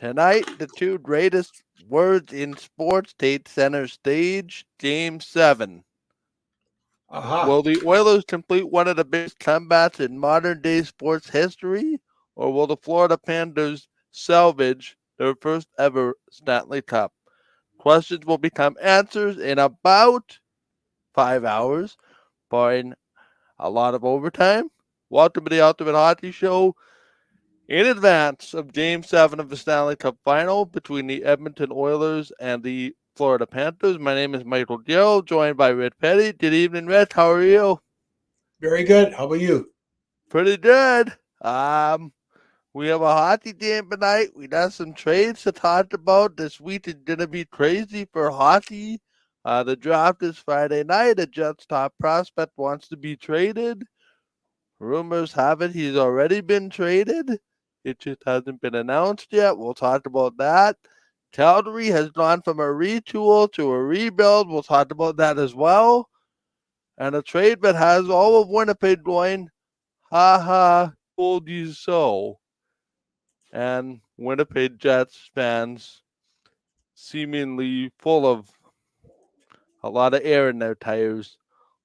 Tonight, the two greatest words in sports take center stage. Game 7. Aha. Will the Oilers complete one of the biggest comebacks in modern-day sports history, or will the Florida Panthers salvage their first ever Stanley Cup? Questions will become answers in about 5 hours, barring a lot of overtime. Welcome to the Ultimate Hockey Show. In advance of Game 7 of the Stanley Cup Final between the Edmonton Oilers and the Florida Panthers, my name is Michael Gill, joined by Rich Petty. Good evening, Rich. How are you? Very good. How about you? Pretty good. We have a hockey game tonight. We got some trades to talk about. This week is going to be crazy for hockey. The draft is Friday night. A Jets top prospect wants to be traded. Rumors have it he's already been traded. It just hasn't been announced yet. We'll talk about that. Calgary has gone from a retool to a rebuild. We'll talk about that as well. And a trade that has all of Winnipeg going, ha ha, told you so. And Winnipeg Jets fans seemingly full of a lot of air in their tires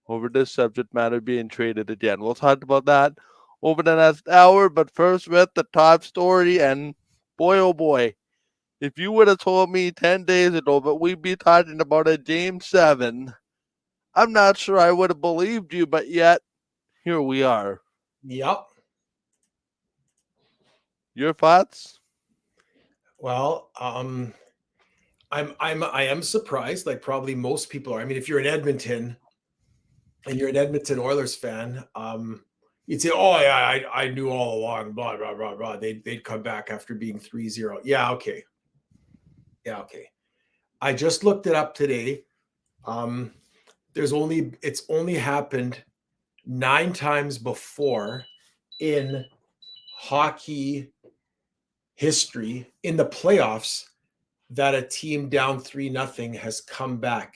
over this subject matter being traded again. We'll talk about that over the next hour, but first with the top story, and boy oh boy, if you would have told me 10 days ago that we'd be talking about a Game 7, I'm not sure I would have believed you, but yet, here we are. Yep. Your thoughts? Well, I am surprised, like probably most people are. I mean, if you're in Edmonton and you're an Edmonton Oilers fan, you'd say, "Oh yeah, I knew all along." Blah blah blah blah. They'd come back after being 3-0. Yeah, okay. Yeah, okay. I just looked it up today. It's only happened 9 times before in hockey history in the playoffs that a team down 3-0 has come back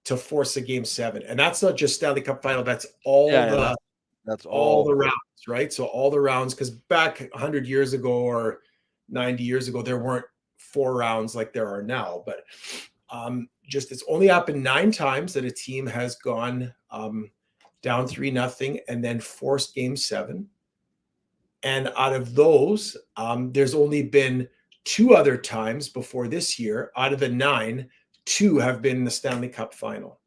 to force a Game 7. And that's not just Stanley Cup Final, that's that's all the rounds, right? So all the rounds, because back 100 years ago or 90 years ago, there weren't 4 rounds like there are now. But just it's only happened 9 times that a team has gone down 3-0 and then forced Game 7. And out of those, there's only been 2 other times before this year. Out of the 9, 2 have been in the Stanley Cup Final.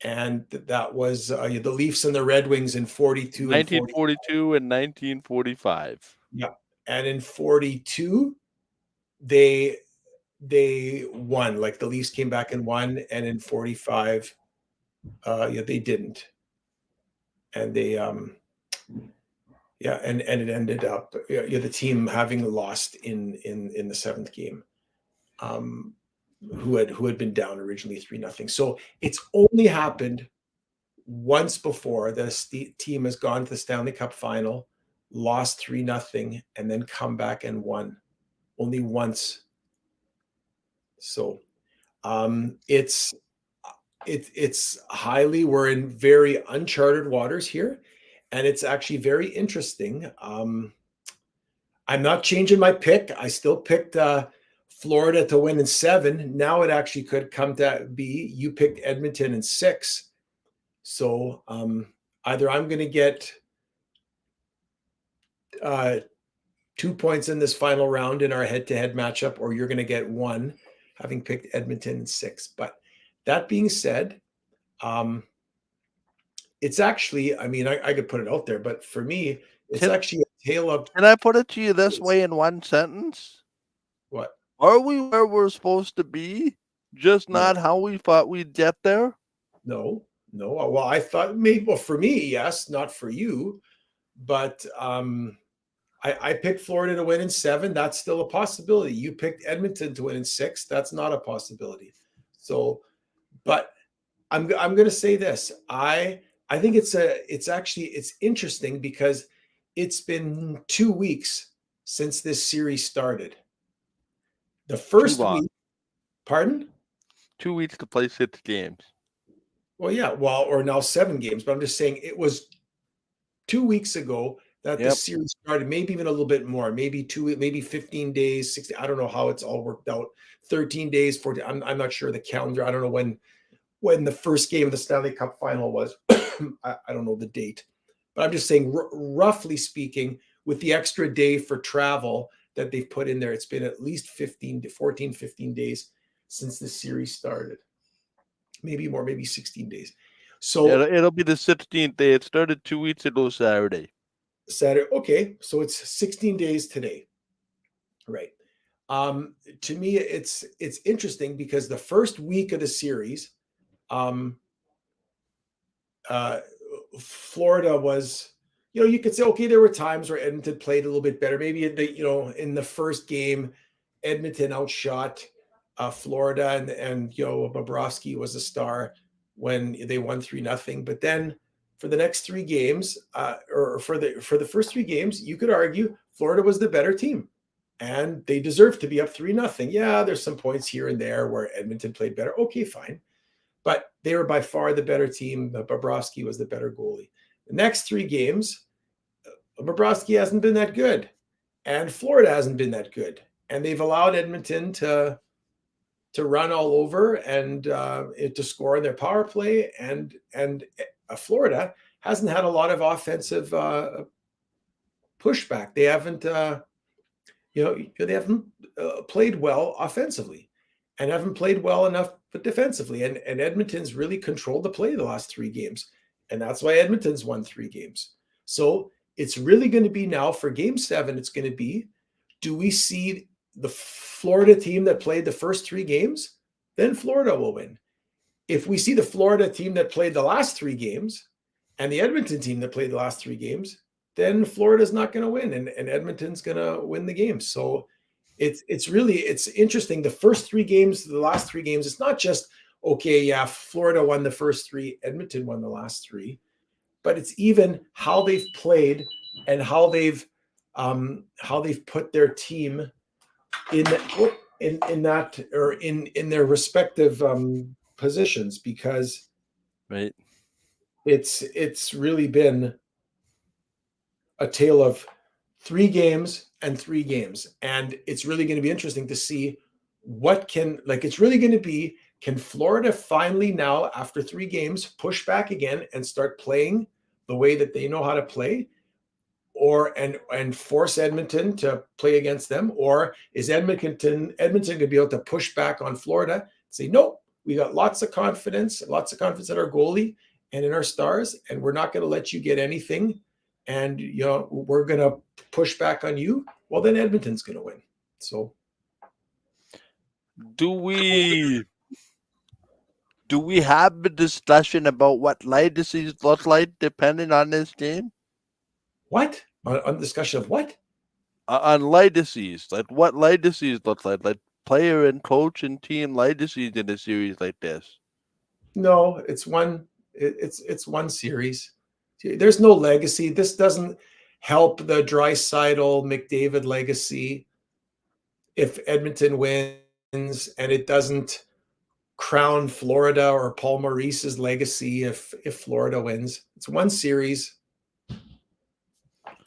And that was the Leafs and the Red Wings in 42 1942 and 1945. Yeah. And in 42, they won. Like the Leafs came back and won. And in 45, they didn't. And they and it ended up the team having lost in the 7th game, who had been down originally 3-0. So it's only happened once before that a team has gone to the Stanley Cup Final, lost 3-0, and then come back and won. Only once. So it's highly, we're in very uncharted waters here. And it's actually very interesting. I'm not changing my pick. I still picked Florida to win in 7. Now it actually could come to be you picked Edmonton in 6. So either I'm going to get 2 points in this final round in our head-to-head matchup, or you're going to get 1, having picked Edmonton in 6. But that being said, it's actually, I mean, I could put it out there, but for me, it's actually a tale of... Can I put it to you this way in one sentence? What? Are we where we're supposed to be? Just not how we thought we'd get there? No. Well, I thought maybe, well, for me, yes, not for you. But I picked Florida to win in 7. That's still a possibility. You picked Edmonton to win in 6. That's not a possibility. So, but I'm going to say this. I think it's interesting because it's been 2 weeks since this series started. The first week, pardon? 2 weeks to play 6 games. Well, yeah, or now 7 games. But I'm just saying it was 2 weeks ago that the Yep. series started, maybe even a little bit more, maybe 15 days, 60. I don't know how it's all worked out. 13 days, 14. I'm not sure the calendar. I don't know when the first game of the Stanley Cup Final was. I don't know the date, but I'm just saying, roughly speaking, with the extra day for travel that they've put in there, it's been at least 15 to 14, 15 days since the series started. Maybe more, maybe 16 days. So It'll be the 16th day. It started 2 weeks ago Saturday. Saturday. Okay, so it's 16 days today, right? To me, it's interesting because the first week of the series, Florida was, you could say, okay, there were times where Edmonton played a little bit better. Maybe in the first game, Edmonton outshot Florida, and Bobrovsky was a star when they won 3-0. But then for the next three games, or for the first three games, you could argue Florida was the better team, and they deserved to be up 3-0. Yeah, there's some points here and there where Edmonton played better. Okay, fine. But they were by far the better team. Bobrovsky was the better goalie. The next three games, Bobrovsky hasn't been that good, and Florida hasn't been that good, and they've allowed Edmonton to run all over and to score in their power play, and Florida hasn't had a lot of offensive pushback. They haven't played well offensively, and haven't played well enough but defensively. And Edmonton's really controlled the play the last three games, and that's why Edmonton's won three games. So it's really going to be now for Game 7. It's going to be, do we see the Florida team that played the first three games? Then Florida will win. If we see the Florida team that played the last three games and the Edmonton team that played the last three games, then Florida's not going to win, and Edmonton's going to win the game. So it's interesting. The first three games, the last three games, it's not just, okay, yeah, Florida won the first three, Edmonton won the last three, but it's even how they've played and how they've put their team in that or in their respective positions, because Right. it's really been a tale of three games, and it's really going to be interesting to see can Florida finally now, after three games, push back again and start playing the way that they know how to play, and force Edmonton to play against them? Or is Edmonton going to be able to push back on Florida, say, nope, we got lots of confidence in our goalie and in our stars, and we're not going to let you get anything, and we're going to push back on you? Well, then Edmonton's going to win. So Do we have a discussion about what legacies look like depending on this game? what? On discussion of what? On legacies, like what legacies look like player and coach and team legacies in a series like this. No, it's one series. There's no legacy. This doesn't help the Draisaitl McDavid legacy if Edmonton wins, and it doesn't crown Florida or Paul Maurice's legacy if Florida wins. It's one series.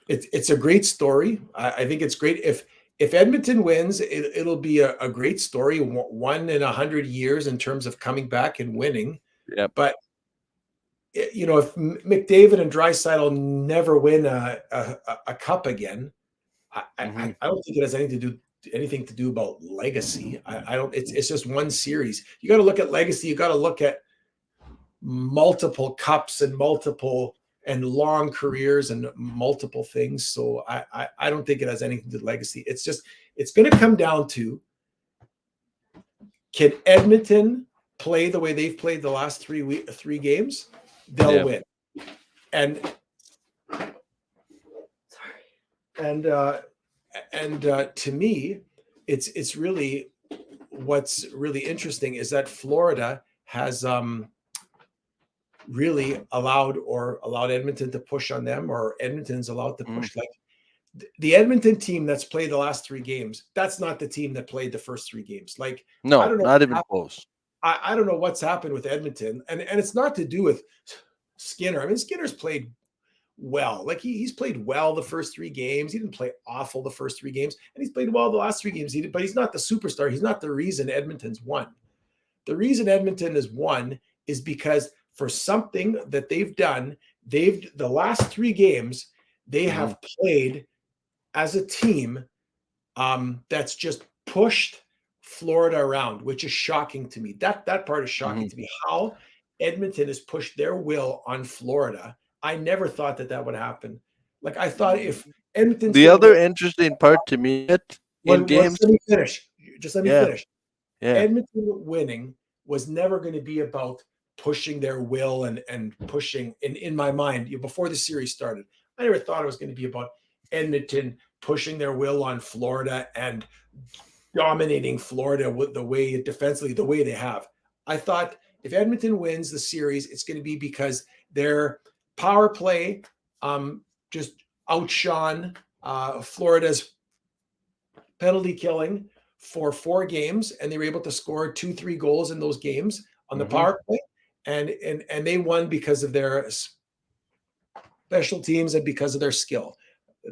It's a great story. I think it's great if Edmonton wins. It'll be a great story, one in 100 years in terms of coming back and winning. Yeah. But if McDavid and Draisaitl never win a cup again, I don't think it has anything to do about legacy. I don't. It's just one series. You got to look at legacy. You got to look at multiple cups and multiple and long careers and multiple things. So I don't think it has anything to do with legacy. It's going to come down to, can Edmonton play the way they've played the last three games? They'll win. And to me, it's really, what's really interesting is that Florida has really allowed Edmonton to push on them, or Edmonton's allowed to push. Like the Edmonton team that's played the last three games, that's not the team that played the first three games. Like, No, I don't know, not even close. I don't know what's happened with Edmonton, and it's not to do with Skinner. I mean, Skinner's played well. Like he's played well the first 3 games. He didn't play awful the first 3 games, and he's played well the last 3 games. But he's not the superstar. He's not the reason Edmonton's won. The reason Edmonton has won is because for something that they've done, the last 3 games they have played as a team that's just pushed Florida around, which is shocking to me. That part is shocking to me. How Edmonton has pushed their will on Florida. I never thought that would happen. Like I thought if Edmonton's the other interesting part to me in games. Let me finish. Just let me finish. Yeah. Edmonton winning was never going to be about pushing their will and pushing in my mind before the series started. I never thought it was going to be about Edmonton pushing their will on Florida and dominating Florida with the way defensively, the way they have. I thought if Edmonton wins the series, it's going to be because their power play just outshone Florida's penalty killing for 4 games, and they were able to score 2-3 goals in those games on the power play, and they won because of their special teams and because of their skill.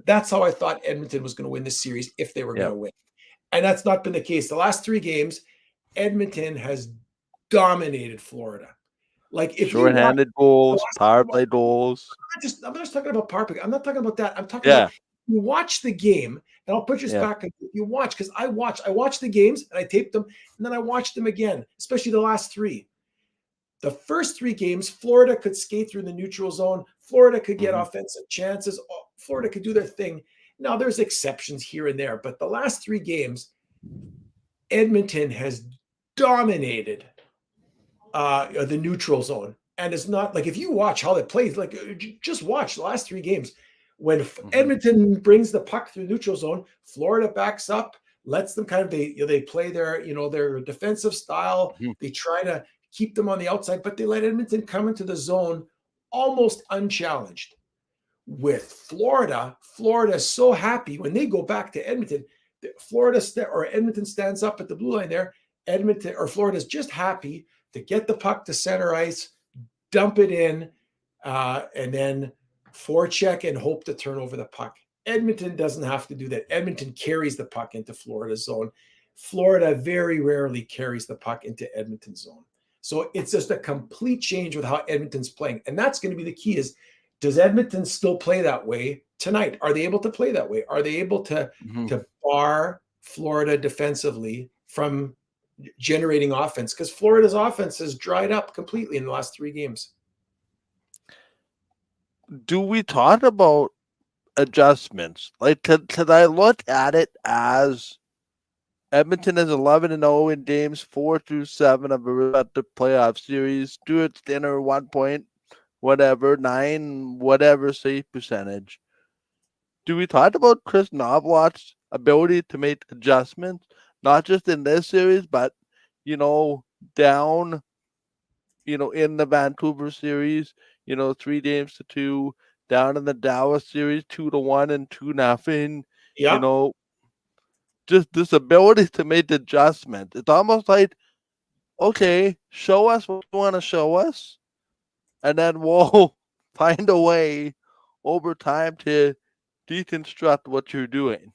That's how I thought Edmonton was going to win this series if they were going to win. And that's not been the case. The last 3 games, Edmonton has dominated Florida. Like if shorthanded goals, power play goals. I'm just talking about power play. I'm not talking about that. I'm talking about you watch the game, and I'll put this back. You watch because I watch the games and I tape them, and then I watch them again, especially the last 3. The first 3 games, Florida could skate through the neutral zone. Florida could get offensive chances. Florida could do their thing. Now, there's exceptions here and there, but the last 3 games, Edmonton has dominated the neutral zone. And it's not like if you watch how it plays, like just watch the last 3 games. When Edmonton brings the puck through the neutral zone, Florida backs up, lets them kind of they play their their defensive style. They try to keep them on the outside, but they let Edmonton come into the zone almost unchallenged. With Florida is so happy when they go back to Edmonton. Edmonton stands up at the blue line there. Florida's just happy to get the puck to center ice, dump it in, and then forecheck and hope to turn over the puck. Edmonton doesn't have to do that. Edmonton carries the puck into Florida's zone. Florida very rarely carries the puck into Edmonton's zone. So it's just a complete change with how Edmonton's playing. And that's going to be the key is, does Edmonton still play that way tonight? Are they able to play that way? Are they able to bar Florida defensively from generating offense? Because Florida's offense has dried up completely in the last 3 games. Do we talk about adjustments? Like, could I look at it as Edmonton is 11-0 in games 4 through 7 of a respective playoff series. Stuart's dinner 1 point, whatever, 9, whatever save percentage. Do we talk about Chris Knoblauch's ability to make adjustments, not just in this series, but, down, in the Vancouver series, 3-2, down in the Dallas series, 2-1 and 2-0. Yeah. Just this ability to make adjustments. It's almost like, okay, show us what you want to show us, and then we'll find a way over time to deconstruct what you're doing.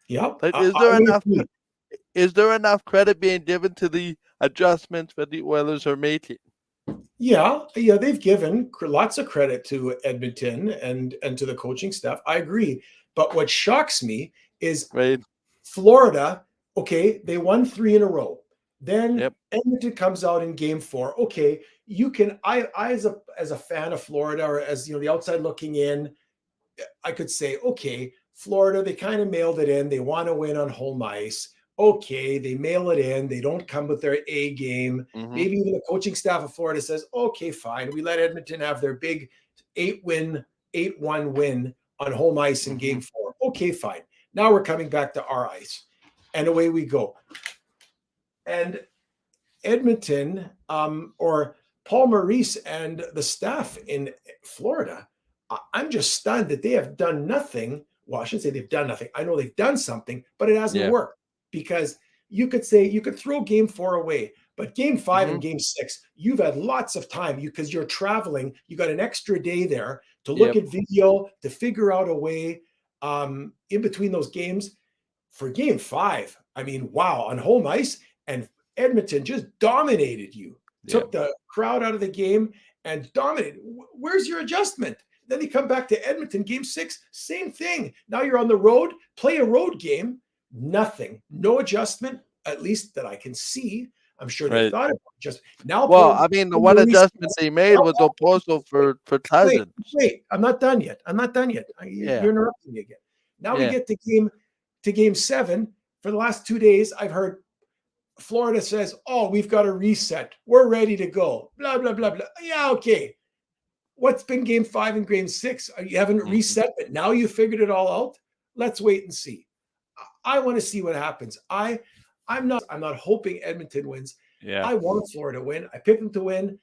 Yeah. Like, is there enough credit being given to the adjustments that the Oilers are making? Yeah, they've given lots of credit to Edmonton and to the coaching staff. I agree. But what shocks me is Florida, okay, they won 3 in a row. Then Edmonton comes out in game 4. Okay, you can I as a fan of Florida, or as the outside looking in, I could say, okay, Florida, they kind of mailed it in. They want to win on home ice. Okay, they mail it in. They don't come with their A game. Maybe even the coaching staff of Florida says, okay, fine. We let Edmonton have their big 8-1 win on home ice in game 4. Okay, fine. Now we're coming back to our ice. And away we go. And Edmonton, or Paul Maurice and the staff in Florida, I'm just stunned that they have done nothing. Well, I shouldn't say they've done nothing. I know they've done something, but it hasn't worked. Because you could say, you could throw game 4 away, But game 5 Mm-hmm. and game 6, you've had lots of time because you're traveling. You got an extra day there to look Yep. at video, to figure out a way in between those games. For game 5, I mean, wow, on home ice, and Edmonton just dominated you, Yep. took the crowd out of the game and dominated. Where's your adjustment? Then you come back to Edmonton, game 6, same thing. Now you're on the road, play a road game, nothing, no adjustment, at least that I can see. I'm sure they've Right. thought about it. Just now Well, playing I mean, the one Maurice. adjustment they made was Oposo for Wait, Cousins. wait. I'm not done yet. I'm not done yet. Yeah. You're interrupting me again. Now we Yeah. get to game 7. For the last 2 days, I've heard Florida says, "Oh, we've got a reset. We're ready to go." Blah blah blah blah. Yeah, okay. What's been game 5 and game 6? You haven't Mm-hmm. reset, but now you figured it all out. Let's wait and see. I want to see what happens. I'm not hoping Edmonton wins. Yeah. I want Florida to win. I picked them to win.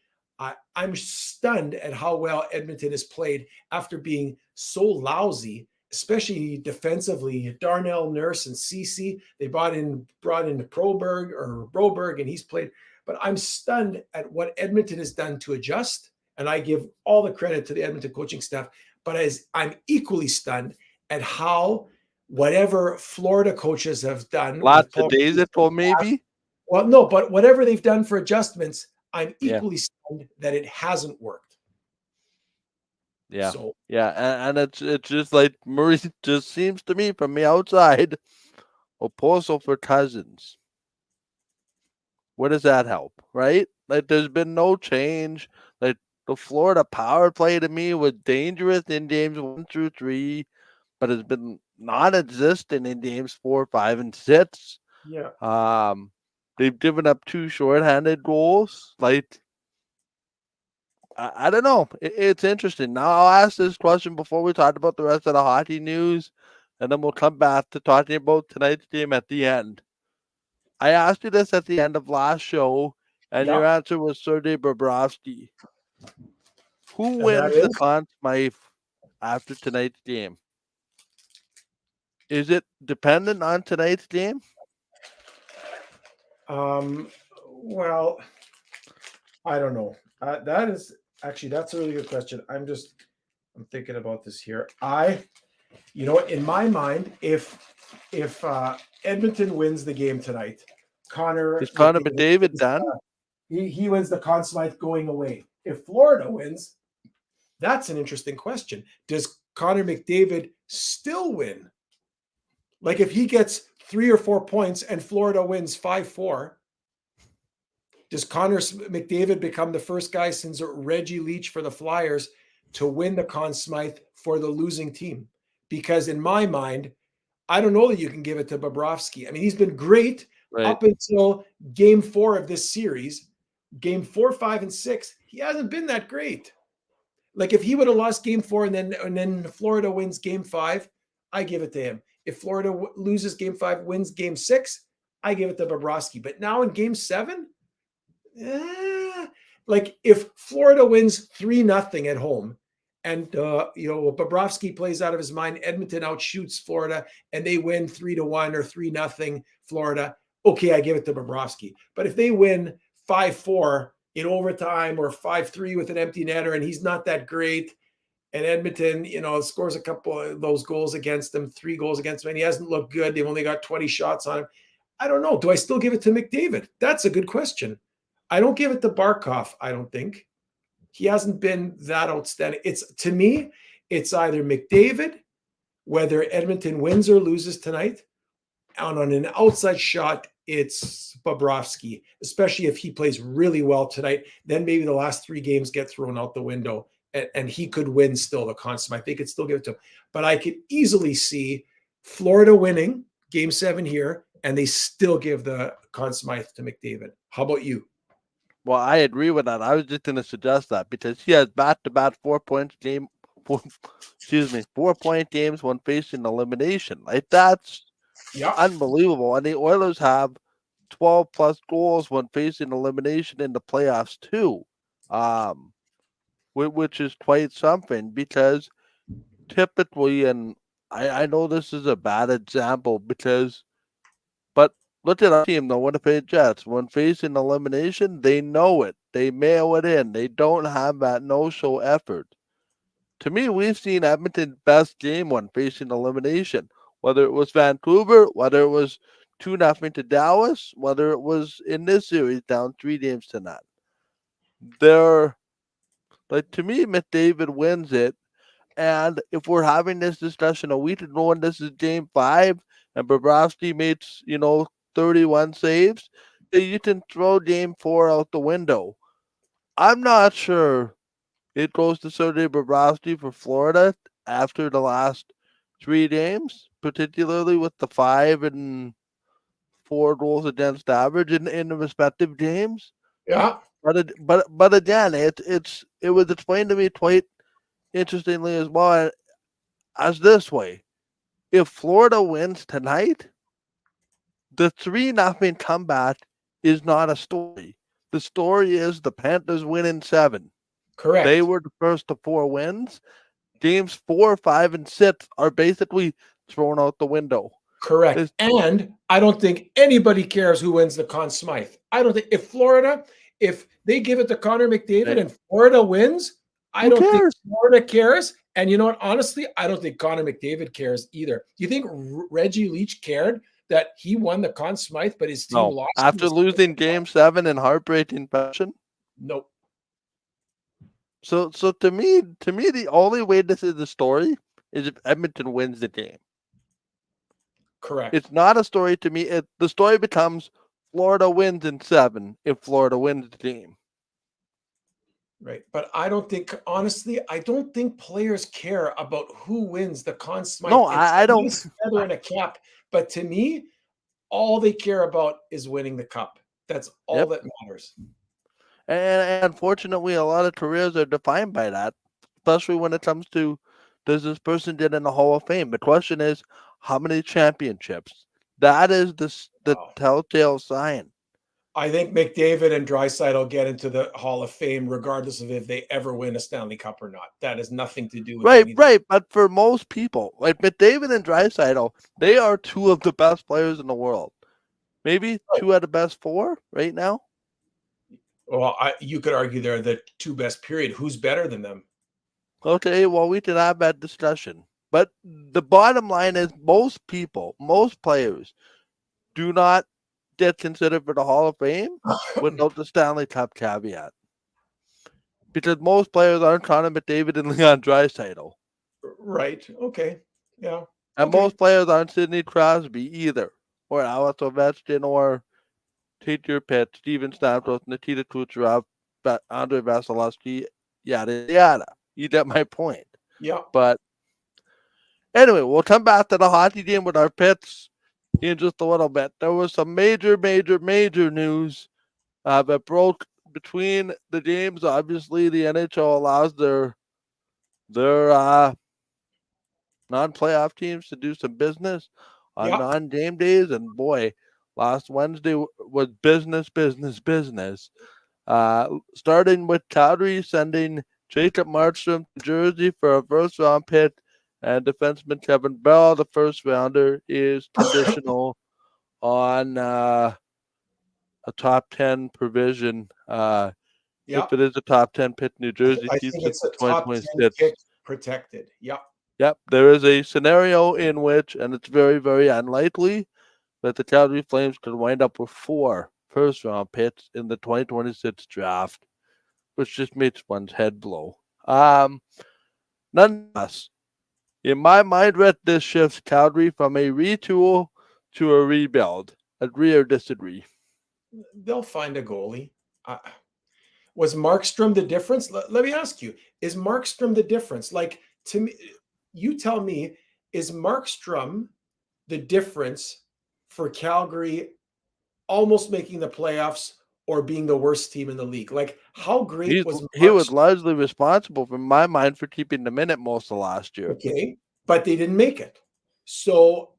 I'm stunned at how well Edmonton has played after being so lousy, especially defensively. Darnell Nurse and Cece, they brought in Broberg, and he's played. But I'm stunned at what Edmonton has done to adjust, and I give all the credit to the Edmonton coaching staff. But I'm equally stunned at how whatever Florida coaches have done, Lots of days it will maybe. Well, no, but whatever they've done for adjustments, I'm equally stunned that it hasn't worked. Yeah. So, yeah, and it's just like Murray just seems to me from the outside. Oposo for Cousins. Where does that help, right? Like, there's been no change. Like, the Florida power play to me was dangerous in games 1 through 3, but it's been non-existent in games 4, 5, and 6. yeah. They've given up 2 shorthanded goals. Like, I don't know. It's interesting. Now I'll ask this question before we talk about the rest of the hockey news, and then we'll come back to talking about tonight's game at the end. I asked you this at the end of last show, and your answer was Sergei Bobrovsky. Who wins the Conn Smythe after tonight's game? Is it dependent on tonight's game? Well, I don't know. That's a really good question. I'm thinking about this here. In my mind, if Edmonton wins the game tonight, Is Connor McDavid done? He wins the Conn Smythe going away. If Florida wins, that's an interesting question. Does Connor McDavid still win? Like, if he gets 3 or 4 points and Florida wins 5-4, does Connor McDavid become the first guy since Reggie Leach for the Flyers to win the Conn Smythe for the losing team? Because in my mind, I don't know that you can give it to Bobrovsky. I mean, he's been great up until game 4 of this series. Game 4, 5, and 6, he hasn't been that great. Like, if he would have lost game 4 and then Florida wins game 5, I give it to him. If Florida loses game 5, wins game 6, I give it to Bobrovsky. But now in game 7, like, if Florida wins 3-0 at home and Bobrovsky plays out of his mind, Edmonton outshoots Florida and they win 3-1 or 3-0 Florida, okay, I give it to Bobrovsky. But if they win 5-4 in overtime or 5-3 with an empty netter and he's not that great, and Edmonton, scores a couple of those goals against them, 3 goals against him, and he hasn't looked good, they've only got 20 shots on him, I don't know. Do I still give it to McDavid? That's a good question. I don't give it to Barkov, I don't think. He hasn't been that outstanding. To me, it's either McDavid, whether Edmonton wins or loses tonight, and on an outside shot, it's Bobrovsky, especially if he plays really well tonight. Then maybe the last 3 games get thrown out the window, and he could win still the Conn Smythe. They could still give it to him. But I could easily see Florida winning game 7 here, and they still give the Conn Smythe to McDavid. How about you? Well, I agree with that. I was just going to suggest that because he has back-to-back 4-point 4-point games when facing elimination. Like, that's unbelievable. And the Oilers have 12-plus goals when facing elimination in the playoffs too, which is quite something because typically, and I know this is a bad example but Look at our team, the Winnipeg Jets. When facing elimination, they know it. They mail it in. They don't have that no-show effort. To me, we've seen Edmonton's best game when facing elimination. Whether it was Vancouver, whether it was 2-0 to Dallas, whether it was in this series down 3 games to none. They're like, to me, McDavid wins it. And if we're having this discussion a week ago and this is game 5 and Bobrovsky makes, 31 saves, then you can throw game 4 out the window. I'm not sure it goes to Sergei Bobrovsky for Florida after the last 3 games, particularly with the 5 and 4 goals against average in the respective games. Yeah, But again, it was explained to me quite interestingly as well as this way. If Florida wins tonight, the 3-0 comeback is not a story. The story is the Panthers win in 7. They correct. were the first to 4 wins. Games 4, 5, and 6 are basically thrown out the window. Correct. It's, And I don't think anybody cares who wins the Conn Smythe. I don't think if they give it to Connor McDavid and Florida wins, I who don't think cares? Florida cares. And you know what? Honestly, I don't think Connor McDavid cares either. Do you think Reggie Leach cared that he won the Conn Smythe, but his team No. lost? After losing Game 7 in heartbreaking fashion. Nope. So to me, the only way this is a story is if Edmonton wins the game. Correct. It's not a story to me. The story becomes Florida wins in 7 if Florida wins the game. Right. But I don't think, honestly, I don't think players care about who wins the Conn Smythe. No, It's I a don't. nice feather in a cap. But to me, all they care about is winning the cup. That's all Yep. that matters. And unfortunately, a lot of careers are defined by that, especially when it comes to does this person get in the Hall of Fame? The question is, how many championships? That is the Wow. telltale sign. I think McDavid and Draisaitl get into the Hall of Fame regardless of if they ever win a Stanley Cup or not. That has nothing to do with anything. Right. But for most people, like McDavid and Draisaitl, they are 2 of the best players in the world. Maybe 2 out of the best 4 right now. Well, you could argue they're the 2 best, period. Who's better than them? Okay, well, we can have that discussion. But the bottom line is most people, most players do not get considered for the Hall of Fame without the Stanley Cup caveat. Because most players aren't Connor McDavid and Leon Draisaitl. Right. Okay. Yeah. And Okay. most players aren't Sidney Crosby either. Or Alex Ovechkin or take your pick, Steven Stamkos, Nikita Kucherov, Andrei Vasilevsky, yada, yada. You get my point. Yeah. But anyway, we'll come back to the hockey game with our picks in just a little bit. There was some major news that broke between the games. Obviously, the NHL allows their non-playoff teams to do some business on non-game days, and boy, last Wednesday was business. Starting with Calgary sending Jacob Markstrom to Jersey for a first-round pick, and defenseman Kevin Bell, the first rounder, is conditional on a top 10 provision. If it is a top 10 pick, New Jersey I keeps think it it's to a top 10 2026. pick protected. Yeah. Yep, there is a scenario in which, and it's very, very unlikely, that the Calgary Flames could wind up with 4 first-round picks in the 2026 draft, which just makes one's head blow. Nonetheless, in my mind, this shifts Calgary from a retool to a rebuild. Agree or disagree? They'll find a goalie. Was Markstrom the difference? Let me ask you, is Markstrom the difference? Like, to me, you tell me, is Markstrom the difference for Calgary almost making the playoffs or being the worst team in the league? Like, how great was Markstrom? He was largely responsible, from my mind, for keeping them in it most of last year. Okay, but they didn't make it. So,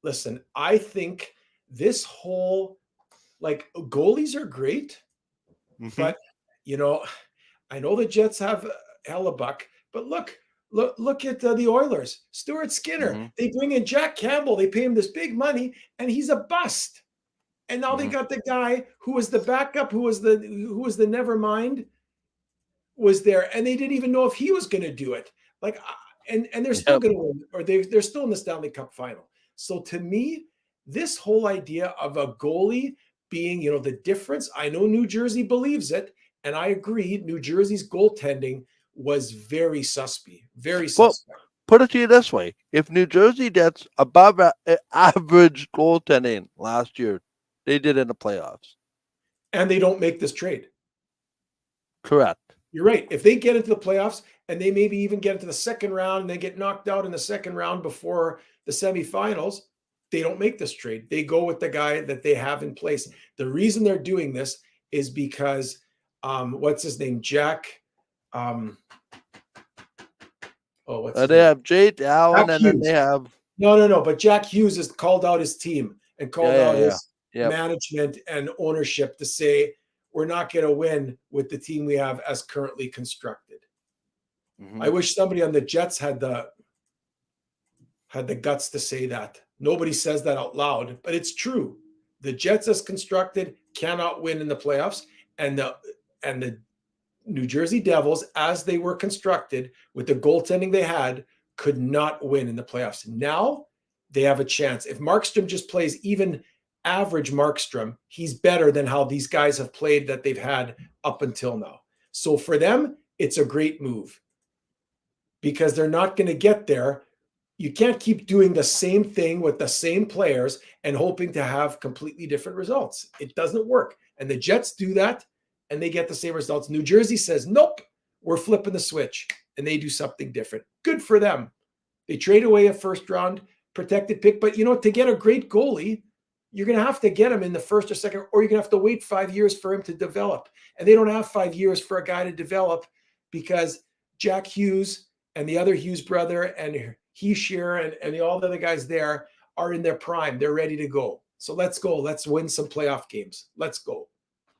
listen, I think this whole, like, goalies are great, but, I know the Jets have Hellebuck, but look at the Oilers. Stuart Skinner. They bring in Jack Campbell. They pay him this big money, and he's a bust. And now they Mhm. got the guy who was the backup, who was the never mind, was there, and they didn't even know if he was going to do it. Like, and they're still Yep. going to win, or they're still in the Stanley Cup final. So to me, this whole idea of a goalie being, the difference, I know New Jersey believes it, and I agree. New Jersey's goaltending was very suspect, very Well, suspect. put it to you this way: if New Jersey gets above average goaltending last year, they did in the playoffs. And they don't make this trade. Correct. You're right. If they get into the playoffs and they maybe even get into the second round and they get knocked out in the second round before the semifinals, they don't make this trade. They go with the guy that they have in place. The reason they're doing this is because what's his name? Jack. What's his They name? have Jake Allen, Jack and then Hughes. they have No. But Jack Hughes has called out his team and called out yeah. his Yep. management and ownership to say, we're not going to win with the team we have as currently constructed. Mm-hmm. I wish somebody on the Jets had the guts to say that. Nobody says that out loud, but it's true. The Jets, as constructed, cannot win in the playoffs, and the New Jersey Devils, as they were constructed with the goaltending they had, could not win in the playoffs. Now they have a chance. If Markstrom just plays even average Markstrom, he's better than how these guys have played that they've had up until now. So for them, it's a great move because they're not going to get there. You can't keep doing the same thing with the same players and hoping to have completely different results. It doesn't work. And the Jets do that and they get the same results. New Jersey says, nope, we're flipping the switch, and they do something different. Good for them. They trade away a first round protected pick, but to get a great goalie, you're going to have to get him in the first or second, or you're going to have to wait 5 years for him to develop. And they don't have 5 years for a guy to develop because Jack Hughes and the other Hughes brother and Heischer and all the other guys there are in their prime. They're ready to go. So let's go. Let's win some playoff games. Let's go.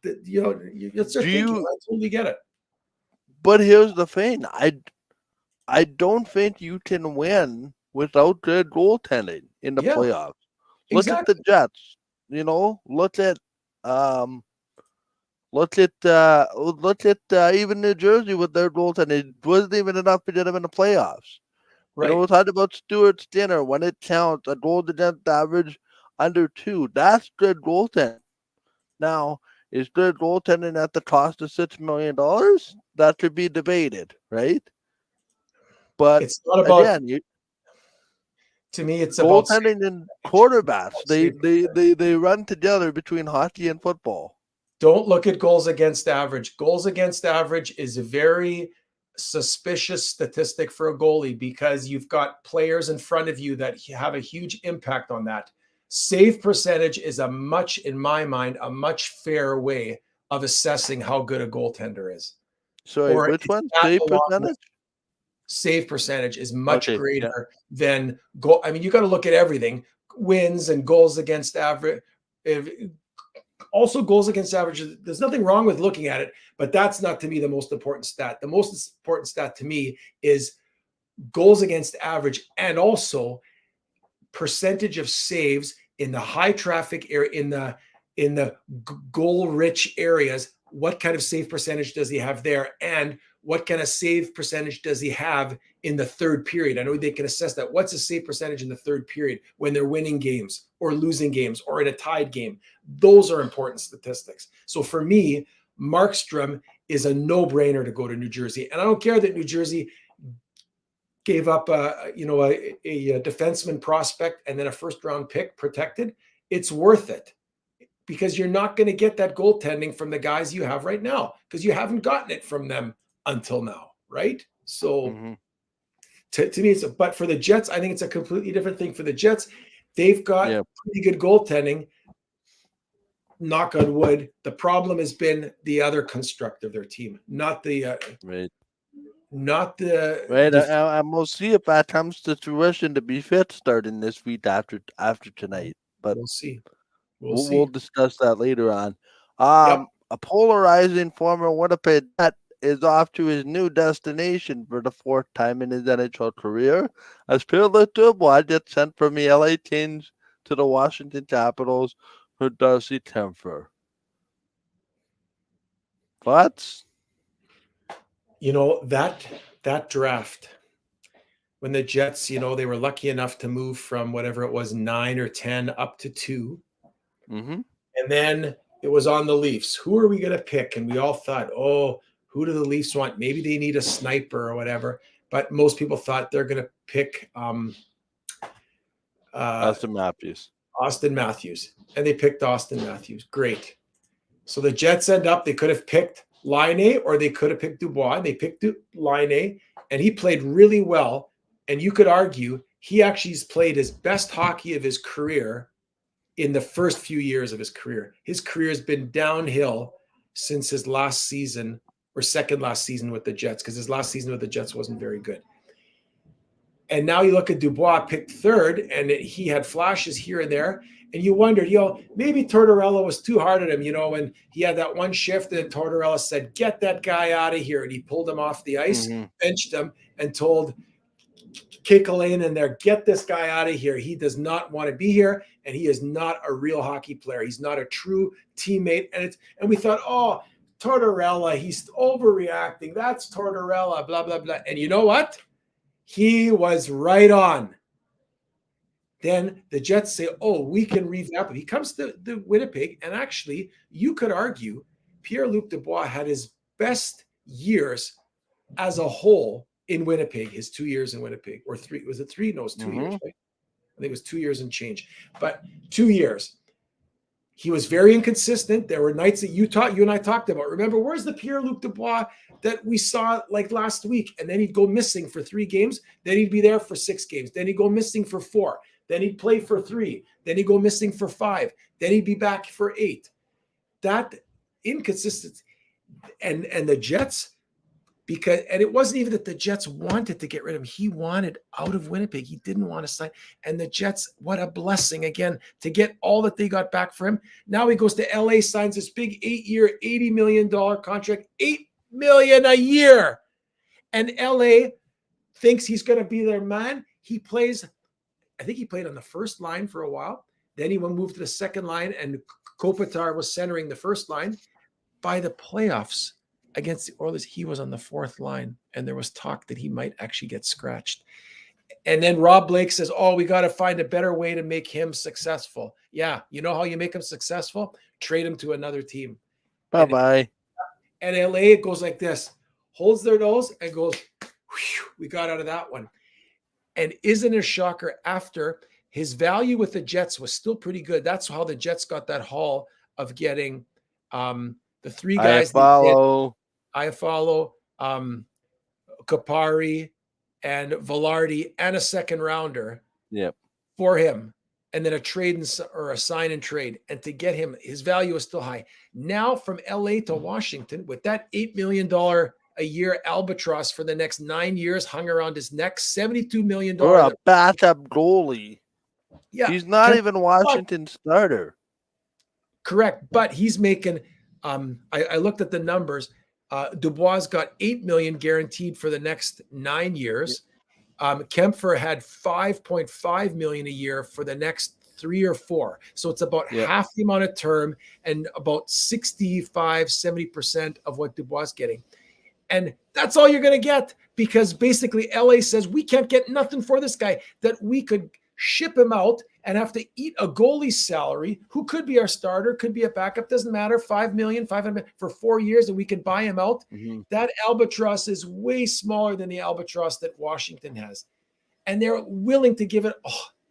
It's their thinking. I totally get it. But here's the thing: I don't think you can win without good goaltending in the playoffs. Look at the Exactly. Jets. Look at even New Jersey with their goaltending. It wasn't even enough to get them in the playoffs. Right. We talked about Stuart Skinner. When it counts, a goal against average under 2. That's good goaltending. Now, is good goaltending at the cost of $6 million? That could be debated, right? But it's not about, again, to me, it's about goaltending and quarterbacks. They run together between hockey and football. Don't look at goals against average. Goals against average is a very suspicious statistic for a goalie because you've got players in front of you that have a huge impact on that. Save percentage is in my mind, a much fairer way of assessing how good a goaltender is. Sorry, which one? Save percentage? Save percentage is much greater than goal. I mean, you got to look at everything: wins and goals against average. Also, goals against average. There's nothing wrong with looking at it, but that's not to me the most important stat. The most important stat to me is goals against average, and also percentage of saves in the high traffic area, in the goal rich areas. What kind of save percentage does he have there, and what kind of save percentage does he have in the third period? I know they can assess that. What's the save percentage in the third period when they're winning games or losing games or in a tied game? Those are important statistics. So for me, Markstrom is a no-brainer to go to New Jersey. And I don't care that New Jersey gave up a defenseman prospect and then a first-round pick protected. It's worth it, because you're not going to get that goaltending from the guys you have right now because you haven't gotten it from them until now, right? So to me, but for the Jets, I think it's a completely different thing. For the Jets, they've got pretty good goaltending, knock on wood. The problem has been the other construct of their team, not the right. And we'll see if that comes to fruition to be fit starting this week after tonight. But we'll see. We'll discuss that later on. A polarizing former Winnipeg Jet is off to his new destination for the 4th time in his NHL career, as Pierre-Luc Dubois gets sent from the LA Kings to the Washington Capitals for Darcy Temper. Thoughts? That draft, when the Jets, they were lucky enough to move from whatever it was, 9 or 10 up to 2. Mm-hmm. And then it was on the Leafs. Who are we going to pick? And we all thought, oh, who do the Leafs want? Maybe they need a sniper or whatever. But most people thought they're going to pick Austin Matthews. Austin Matthews. And they picked Austin Matthews. Great. So the Jets end up, they could have picked Laine or they could have picked Dubois. They picked Laine, and he played really well. And you could argue he actually has played his best hockey of his career in the first few years of his career. His career has been downhill since his last season or second last season with the Jets, because his last season with the Jets wasn't very good. And now you look at Dubois picked third, and he had flashes here and there. And you wondered, maybe Tortorella was too hard at him, and he had that one shift, and Tortorella said, get that guy out of here. And he pulled him off the ice, benched him, and told Kekalainen in there, get this guy out of here. He does not want to be here, and he is not a real hockey player. He's not a true teammate. And we thought, oh, Tortorella, he's overreacting. That's Tortorella, blah, blah, blah. And you know what? He was right on. Then the Jets say, oh, we can revamp it. He comes to the Winnipeg, and actually, you could argue Pierre-Luc Dubois had his best years as a whole in Winnipeg, his 2 years in Winnipeg, or 3. Was it 3? No, it was 2 years, right? I think it was 2 years and change. But 2 years. He was very inconsistent. There were nights that you and I talked about. Remember, where's the Pierre-Luc Dubois that we saw like last week? And then he'd go missing for 3 games. Then he'd be there for 6 games. Then he'd go missing for 4. Then he'd play for 3. Then he'd go missing for 5. Then he'd be back for 8. That inconsistency. And the Jets, and it wasn't even that the Jets wanted to get rid of him. He wanted out of Winnipeg. He didn't want to sign. And the Jets, what a blessing, again, to get all that they got back for him. Now he goes to LA, signs this big 8-year, $80 million contract, $8 million a year. And LA thinks he's going to be their man. He plays, I think he played on the first line for a while. Then he moved to the second line, and Kopitar was centering the first line. By the playoffs against the Oilers, he was on the 4th line, and there was talk that he might actually get scratched. And then Rob Blake says, oh, we got to find a better way to make him successful. Yeah, you know how you make him successful? Trade him to another team. Bye-bye. And LA, it goes like this, holds their nose and goes, we got out of that one. And isn't it a shocker, after his value with the Jets was still pretty good. That's how the Jets got that haul of getting the 3 guys. Iafallo, Kapari, and Velarde, and a second rounder for him. And then a trade or a sign and trade. And to get him, his value is still high. Now from LA to Washington, with that $8 million a year albatross for the next 9 years hung around his neck, $72 million. For a backup goalie. Yeah. He's not even Washington's starter. Correct. But he's making, I looked at the numbers. Dubois got $8 million guaranteed for the next 9 years. Kempfer had $5.5 million a year for the next 3 or 4. So it's about half the amount of term and about 65-70% of what Dubois is getting. And that's all you're going to get, because basically LA says we can't get nothing for this guy, that we could ship him out and have to eat a goalie's salary, who could be our starter, could be a backup, doesn't matter, $5 million, $500 for 4 years, and we can buy him out. That albatross is way smaller than the albatross that Washington has. And they're willing to give it,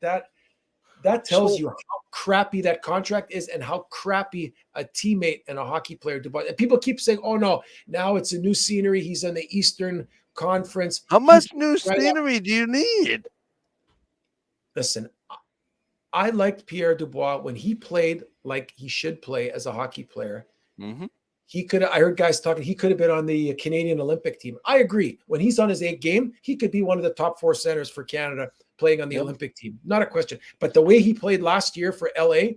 that tells you how crappy that contract is and how crappy a teammate and a hockey player do. And people keep saying, oh no, now it's a new scenery. He's in the Eastern Conference. How much new scenery do you need? Listen, I liked Pierre Dubois when he played like he should play as a hockey player. I heard guys talking, he could have been on the Canadian Olympic team. I agree. When he's on his 8th game, he could be one of the top 4 centers for Canada playing on the Olympic team. Not a question. But the way he played last year for LA,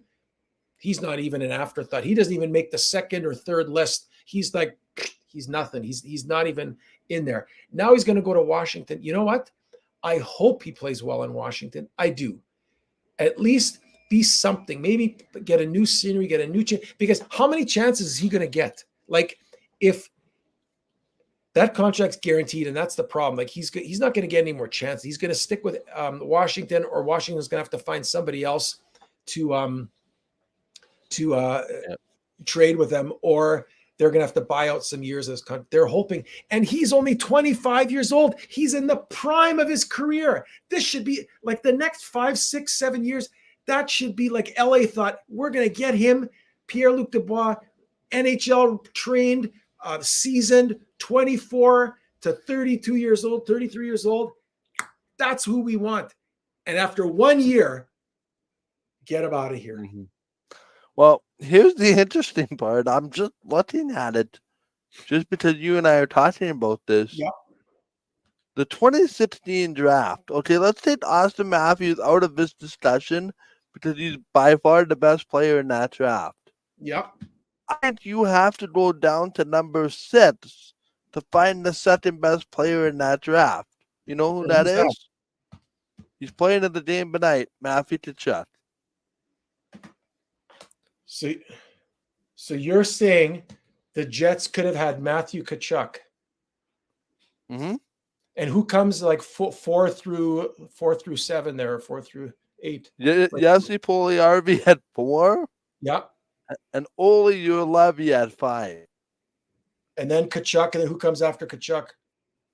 he's not even an afterthought. He doesn't even make the 2nd or 3rd list. He's like, he's nothing. He's not even in there. Now he's going to go to Washington. You know what? I hope he plays well in Washington. I do. At least be something. Maybe get a new scenery, get a new chance. Because how many chances is he going to get? Like, if that contract's guaranteed, and that's the problem. Like, he's not going to get any more chances. He's going to stick with Washington, or Washington's going to have to find somebody else to trade with them, or they're going to have to buy out some years of this contract. They're hoping, and he's only 25 years old. He's in the prime of his career. This should be like the next 5, 6, 7 years. That should be like LA thought, we're going to get him, Pierre-Luc Dubois, NHL trained, seasoned, 24 to 32 years old, 33 years old. That's who we want. And after 1 year, get him out of here. Mm-hmm. Well, here's the interesting part. I'm just looking at it just because you and I are talking about this. Yep. The 2016 draft. Okay, let's take Auston Matthews out of this discussion because he's by far the best player in that draft. Yep. I think you have to go down to number 6 to find the second best player in that draft. You know who that is? He's playing in the game tonight, Matthew Tkachuk. So you're saying the Jets could have had Matthew Tkachuk. Mm-hmm. And who comes like 4 through 7 there, or 4 through 8? Jesse Puljujärvi at 4. Yep. And Olli Juolevi at 5. And then Tkachuk, and then who comes after Tkachuk?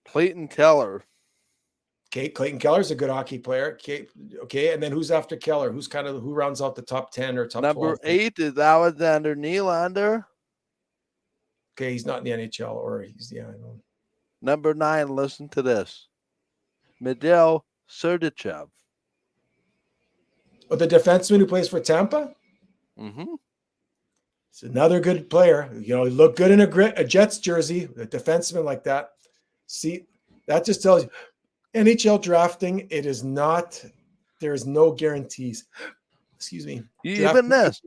Clayton Keller. Okay, Clayton Keller's a good hockey player. Okay, and then who's after Keller? Who rounds out the top 10 or top 12? Number 8 is Alexander Nylander. Okay, he's not in the NHL, or I know. Number 9, listen to this. Mikhail Sergachev. Oh, the defenseman who plays for Tampa? Mm-hmm. It's another good player. You know, he looked good in a Jets jersey, a defenseman like that. See, that just tells you, NHL drafting, it is not, there is no guarantees. Excuse me. Even this,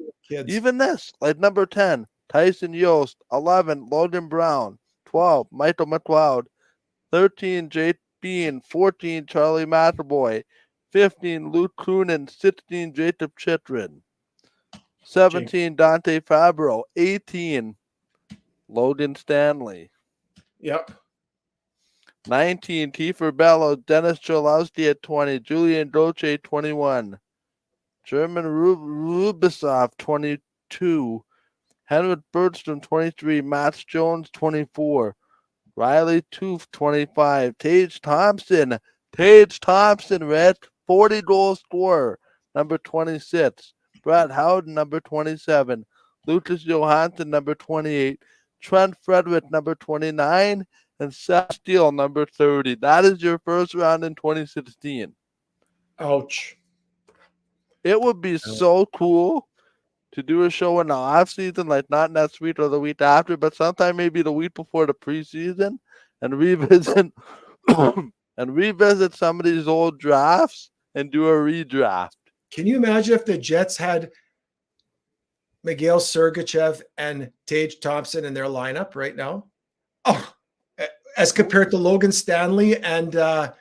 like number 10, Tyson Yost. 11, Logan Brown. 12, Michael McLeod. 13, Jake Bean. 14, Charlie McAvoy. 15, Luke Kunin. 16, Jacob Chitrin. 17, Dante Fabro. 18, Logan Stanley. Yep. 19, Kiefer Bellows. Dennis Cholowski at 20. Julian Dolce, 21. German Rubisov, 22. Henrik Bergstrom, 23. Matt Jones, 24. Riley Tooth, 25. Tage Thompson, Red, 40 goal scorer, number 26. Brad Howden, number 27. Lucas Johansson, number 28. Trent Frederick, number 29. And Seth Steele, number 30. That is your first round in 2016. Ouch. It would be so cool to do a show in the off season, like not next week or the week after, but sometime maybe the week before the preseason, and revisit some of these old drafts and do a redraft. Can you imagine if the Jets had Mikhail Sergachev and Tage Thompson in their lineup right now? Oh, as compared to Logan Stanley and well,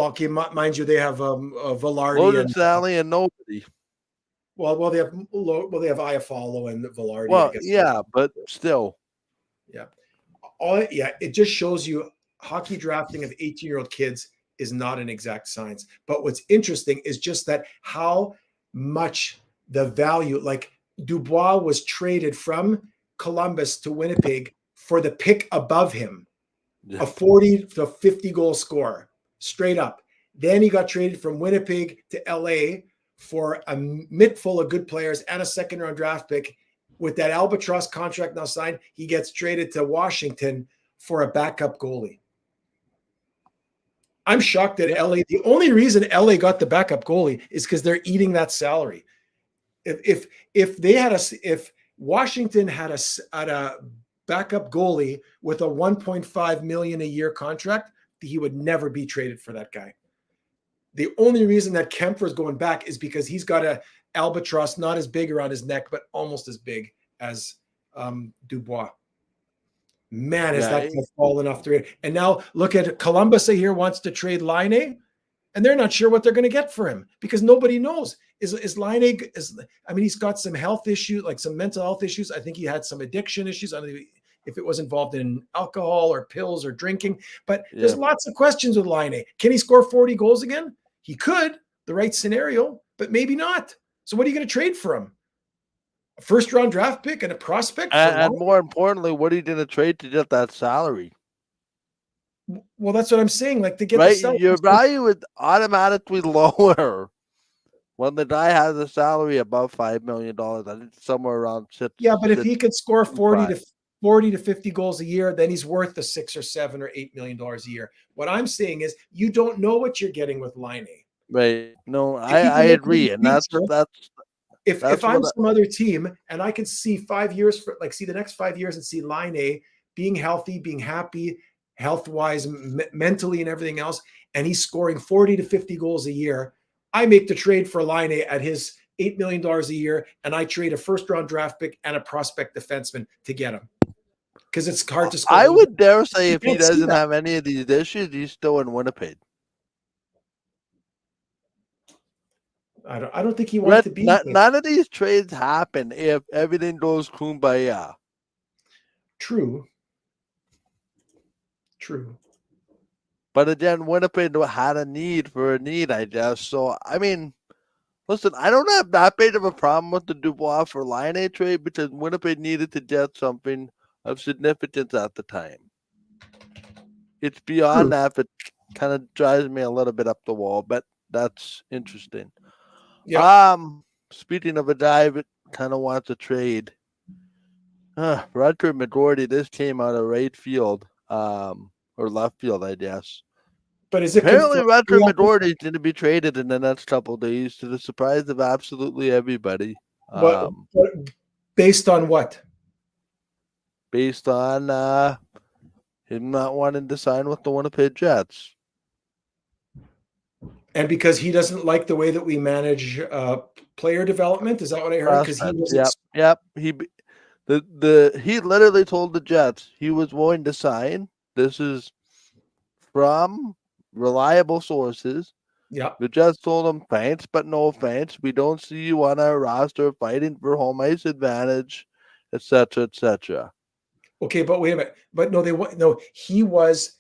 okay, mind you, they have Velarde, Logan Stanley and nobody. Well, they have Iafallo and Velarde. Well, yeah, but still, yeah, it just shows you hockey drafting of 18-year-old kids is not an exact science. But what's interesting is just that how much the value, like Dubois was traded from Columbus to Winnipeg for the pick above him, a 40 to 50 goal scorer, straight up. Then he got traded from Winnipeg to LA for a mitt full of good players and a second-round draft pick. With that albatross contract now signed, he gets traded to Washington for a backup goalie. I'm shocked that LA, the only reason LA got the backup goalie is because they're eating that salary. If Washington had a backup goalie with a $1.5 million a year contract, he would never be traded for that guy. The only reason that Kemper is going back is because he's got a albatross not as big around his neck, but almost as big as Dubois. Man, is that fallen off the radar. And now look at Columbus here wants to trade Laine. and they're not sure what they're going to get for him because nobody knows. Is Laine? He's got some health issues, like some mental health issues. I think he had some addiction issues. I don't know if it was involved in alcohol or pills or drinking, but there's lots of questions with Laine. Can he score 40 goals again? He could, the right scenario, but maybe not. So what are you going to trade for him? A first-round draft pick and a prospect? And more importantly, what are you going to trade to get that salary? Well, that's what I'm saying. Like to get right, the salary, your value would automatically lower when the guy has a salary above $5 million. I think somewhere around 6. Yeah, but if he could score 40 to 50 goals a year, then he's worth the $6 or $7 or $8 million a year. What I'm saying is, you don't know what you're getting with Laine. Right? No, I agree, and that's if I'm some other team and I could see 5 years see the next 5 years and see Laine being healthy, being happy, health-wise, mentally, and everything else, and he's scoring 40 to 50 goals a year, I make the trade for Laine at his $8 million a year, and I trade a first-round draft pick and a prospect defenseman to get him. Because it's hard to score. I would dare say if he doesn't have any of these issues, he's still in Winnipeg. I don't think he wants to be. None of these trades happen if everything goes kumbaya. True. But again, Winnipeg had a need for a need, I guess. So, I mean, listen, I don't have that big of a problem with the Dubois for Laine trade because Winnipeg needed to get something of significance at the time. It's beyond that, but kind of drives me a little bit up the wall, but that's interesting. Yeah. Speaking of a guy that kind of wants to trade, Rutger McGorty, this came out of right field, or left field, I guess. But is it apparently Rutger McGorty is going to be traded in the next couple of days to the surprise of absolutely everybody. But based on what? Based on him not wanting to sign with the Winnipeg Jets. And because he doesn't like the way that we manage player development, is that what I heard? Because he was he literally told the Jets he was willing to sign. This is from reliable sources. Yeah. The Jets told him, thanks, but no thanks. We don't see you on our roster fighting for home ice advantage, etc., etc. Okay, but wait a minute. But no, he was,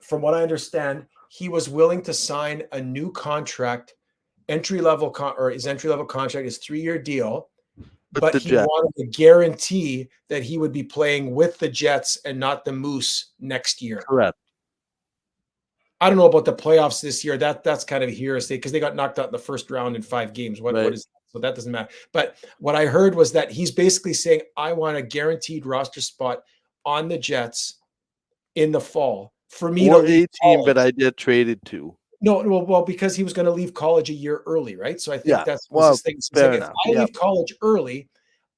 from what I understand, he was willing to sign a new contract, his entry-level contract is 3-year deal, but he wanted to guarantee that he would be playing with the Jets and not the Moose next year. Correct. I don't know about the playoffs this year. That's kind of hearsay because they got knocked out in the first round in 5 games. What is that? So that doesn't matter. But what I heard was that he's basically saying, I want a guaranteed roster spot on the Jets in the fall. For me, or a team that I get traded to. No, well, because he was going to leave college a year early, right? So I think that's his thing. If I leave college early,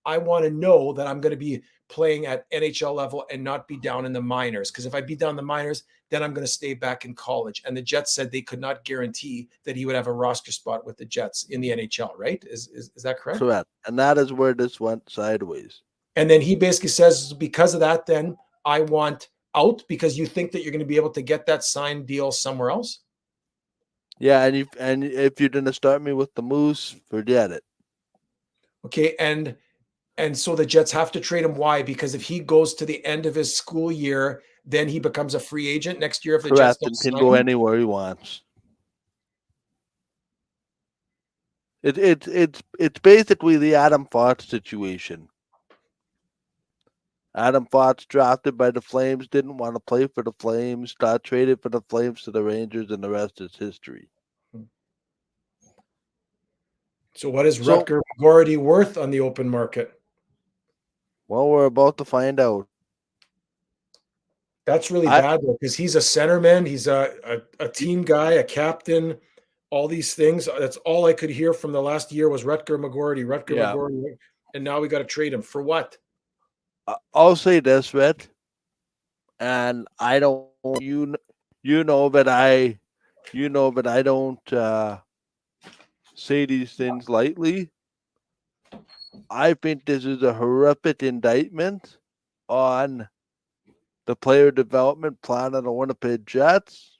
I want to know that I'm going to be playing at NHL level and not be down in the minors. Because if I be down in the minors, then I'm going to stay back in college. And the Jets said they could not guarantee that he would have a roster spot with the Jets in the NHL, right? Is that correct? Correct. And that is where this went sideways. And then he basically says, because of that, then I want out because you think that you're going to be able to get that signed deal somewhere else? Yeah, and if you're going to start me with the Moose, forget it. Okay, and so the Jets have to trade him. Why? Because if he goes to the end of his school year, then he becomes a free agent next year if the Jets don't sign him. Can go anywhere he wants. It's basically the Adam Fox situation. Adam Fox, drafted by the Flames, didn't want to play for the Flames, got traded for the Flames to the Rangers, and the rest is history. So what is Rutger McGorty worth on the open market? Well, we're about to find out. That's really bad, though, because he's a centerman. He's a team guy, a captain, all these things. That's all I could hear from the last year was Rutger McGorty. And now we got to trade him. For what? I'll say this, Red, and I don't. You know that I don't say these things lightly. I think this is a horrific indictment on the player development plan of the Winnipeg Jets.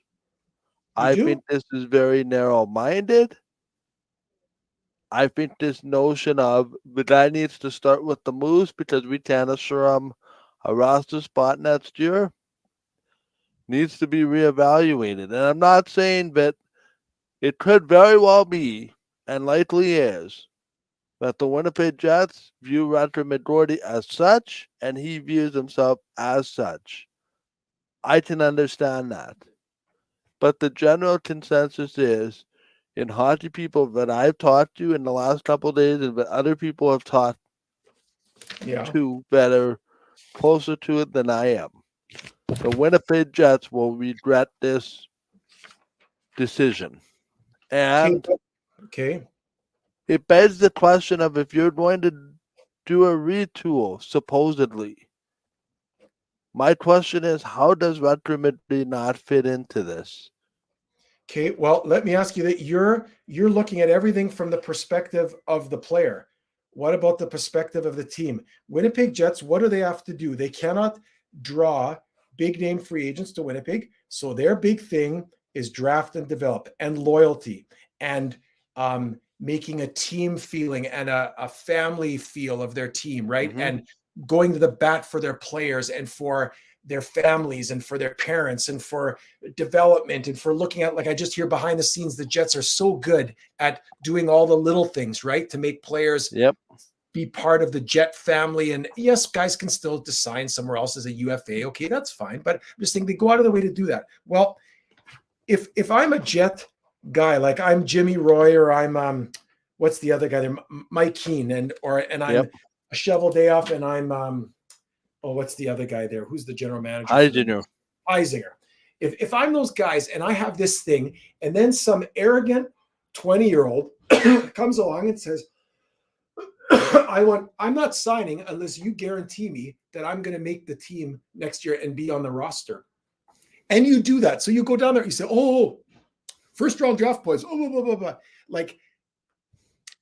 You I do? think this is very narrow-minded. I think this notion of the guy needs to start with the Moose because we can't assure him a roster spot next year needs to be reevaluated. And I'm not saying that it could very well be, and likely is, that the Winnipeg Jets view Roger McGroarty as such, and he views himself as such. I can understand that. But the general consensus is, in hockey people that I've talked to in the last couple of days and that other people have talked Yeah. to that are closer to it than I am, the Winnipeg Jets will regret this decision. Okay. And Okay. it begs the question of if you're going to do a retool, supposedly. My question is, how does Retro-Midi not fit into this? Okay, well, let me ask you that you're looking at everything from the perspective of the player. What about the perspective of the team? Winnipeg Jets, what do they have to do? They cannot draw big name free agents to Winnipeg. So their big thing is draft and develop and loyalty and making a team feeling and a family feel of their team, right? Mm-hmm. And going to the bat for their players and for their families and for their parents and for development and for looking at, like, I just hear behind the scenes, the Jets are so good at doing all the little things, right? To make players Yep. be part of the Jet family. And yes, guys can still sign somewhere else as a UFA. Okay, that's fine. But I'm just saying they go out of the way to do that. Well, if I'm a Jet guy, like I'm Jimmy Roy or I'm what's the other guy there, Mike Keane, and I'm Yep. a Shovel Day Off, and I'm oh, what's the other guy there? Who's the general manager for the Heisinger. Heisinger. If I'm those guys and I have this thing, and then some arrogant 20-year-old comes along and says, I'm not signing unless you guarantee me that I'm going to make the team next year and be on the roster. And you do that. So you go down there, you say, oh, first round draft points, oh, blah, blah, blah, blah. Like,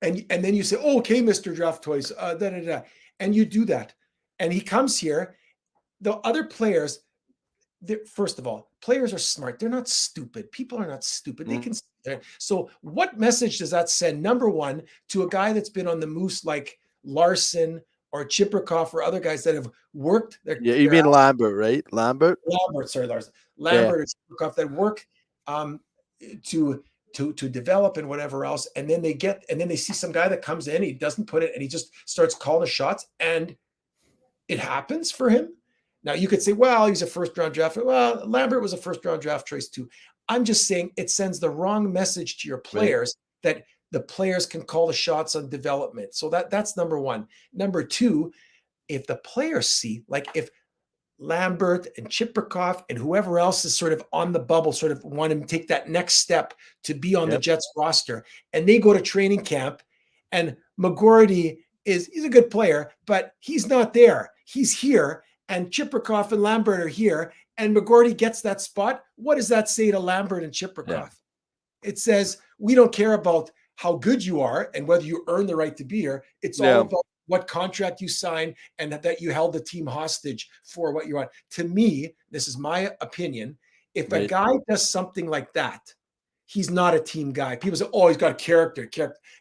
and then you say, oh, okay, Mr. Draft Toys, da, da, da. And you do that. And he comes here. The other players, first of all, players are smart. They're not stupid. People are not stupid. They can. So what message does that send? Number one, to a guy that's been on the Moose like Larson or Chiprikoff or other guys that have worked. Yeah, you mean Lambert, right? Lambert? Larson. Lambert or Chiprikoff that work to develop and whatever else. And then they see some guy that comes in, he doesn't put it, and he just starts calling the shots, and it happens for him. Now you could say, well, he's a first round draft. Well, Lambert was a first round draft choice too. I'm just saying it sends the wrong message to your players that the players can call the shots on development. So that's number one. Number two, if the players see, like if Lambert and Chiprikoff and whoever else is sort of on the bubble, sort of want to take that next step to be on the Jets roster, and they go to training camp, and McGroarty he's a good player, but he's not there. He's here, and Chiprikoff and Lambert are here, and McGroarty gets that spot. What does that say to Lambert and Chiprikoff? Yeah. It says, we don't care about how good you are and whether you earn the right to be here. It's all about what contract you sign and that you held the team hostage for what you want. To me, this is my opinion. If a guy does something like that, he's not a team guy. People say, oh, he's got a character.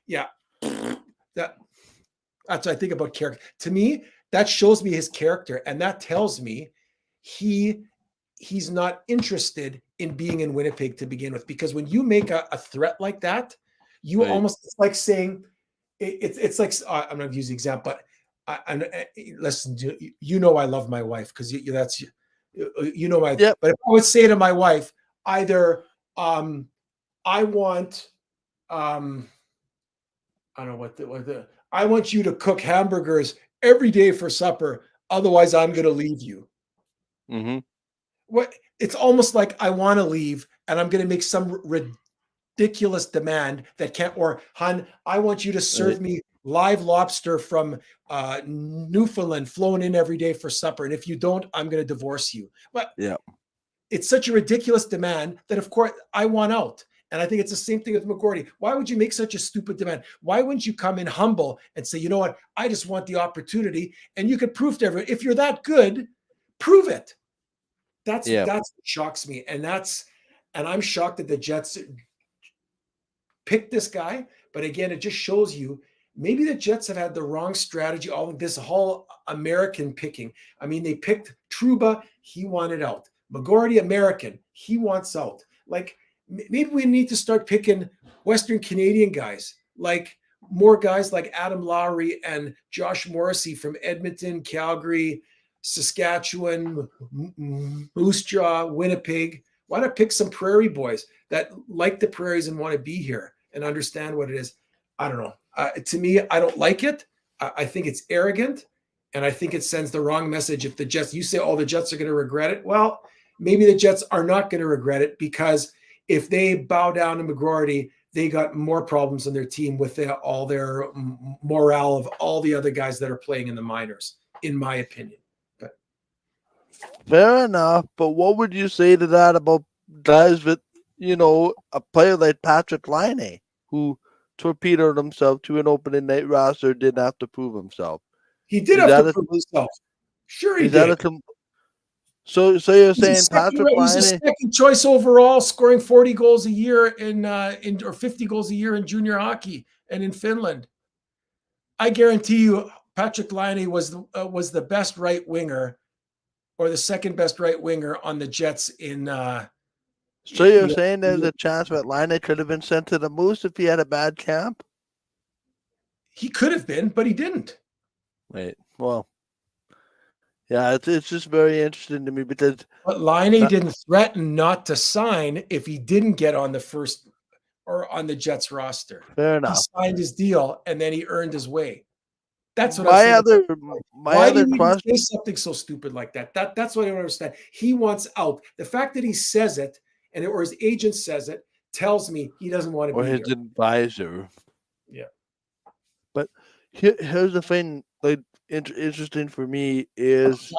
Yeah. That's what I think about character. To me, that shows me his character. And that tells me he's not interested in being in Winnipeg to begin with. Because when you make a threat like that, you almost, it's like saying, it's like, I'm going to use the example, but listen, you know I love my wife because that's my. But if I would say to my wife, either I want I don't know what I want you to cook hamburgers every day for supper, otherwise I'm going to leave you. Mm-hmm. What? It's almost like I want to leave and I'm going to make some ridiculous demand that can't, or hon, I want you to serve me live lobster from Newfoundland flown in every day for supper. And if you don't, I'm going to divorce you. But it's such a ridiculous demand that, of course, I want out. And I think it's the same thing with McGroarty. Why would you make such a stupid demand? Why wouldn't you come in humble and say, you know what, I just want the opportunity, and you could prove to everyone, if you're that good, prove it. That's what shocks me. And And I'm shocked that the Jets picked this guy. But again, it just shows you maybe the Jets have had the wrong strategy. All of this whole American picking. I mean, they picked Trouba. He wanted out. McGorty, American. He wants out. Like, maybe we need to start picking Western Canadian guys, like more guys like Adam Lowry and Josh Morrissey from Edmonton, Calgary, Saskatchewan, Moose Jaw, Winnipeg. Why not pick some prairie boys that like the prairies and want to be here and understand what it is? I don't know. To me, I don't like it. I think it's arrogant, and I think it sends the wrong message. If the Jets, you say, oh, the Jets are going to regret it. Well, maybe the Jets are not going to regret it, because if they bow down to McGroarty, they got more problems on their team with all their morale of all the other guys that are playing in the minors, in my opinion. But fair enough. But what would you say to that about guys with, a player like Patrick Laine, who torpedoed himself to an opening night roster, didn't have to prove himself? He did have to prove himself. Sure, he did. So you're saying Patrick Laine? He's a second choice overall, scoring 40 goals a year or 50 goals a year in junior hockey and in Finland. I guarantee you, Patrick Laine was the best right winger, or the second best right winger on the Jets in. So you're saying there's a chance that Laine could have been sent to the Moose if he had a bad camp? He could have been, but he didn't. Right. Well. Yeah, it's just very interesting to me because. But Laine didn't threaten not to sign if he didn't get on the first or on the Jets roster. Fair enough. He signed his deal and then he earned his way. That's what my other question. Say something so stupid like that? That's what I don't understand. He wants out. The fact that he says it or his agent says it tells me he doesn't want to be here. Or his advisor. Yeah. But here's the thing. Like, interesting for me is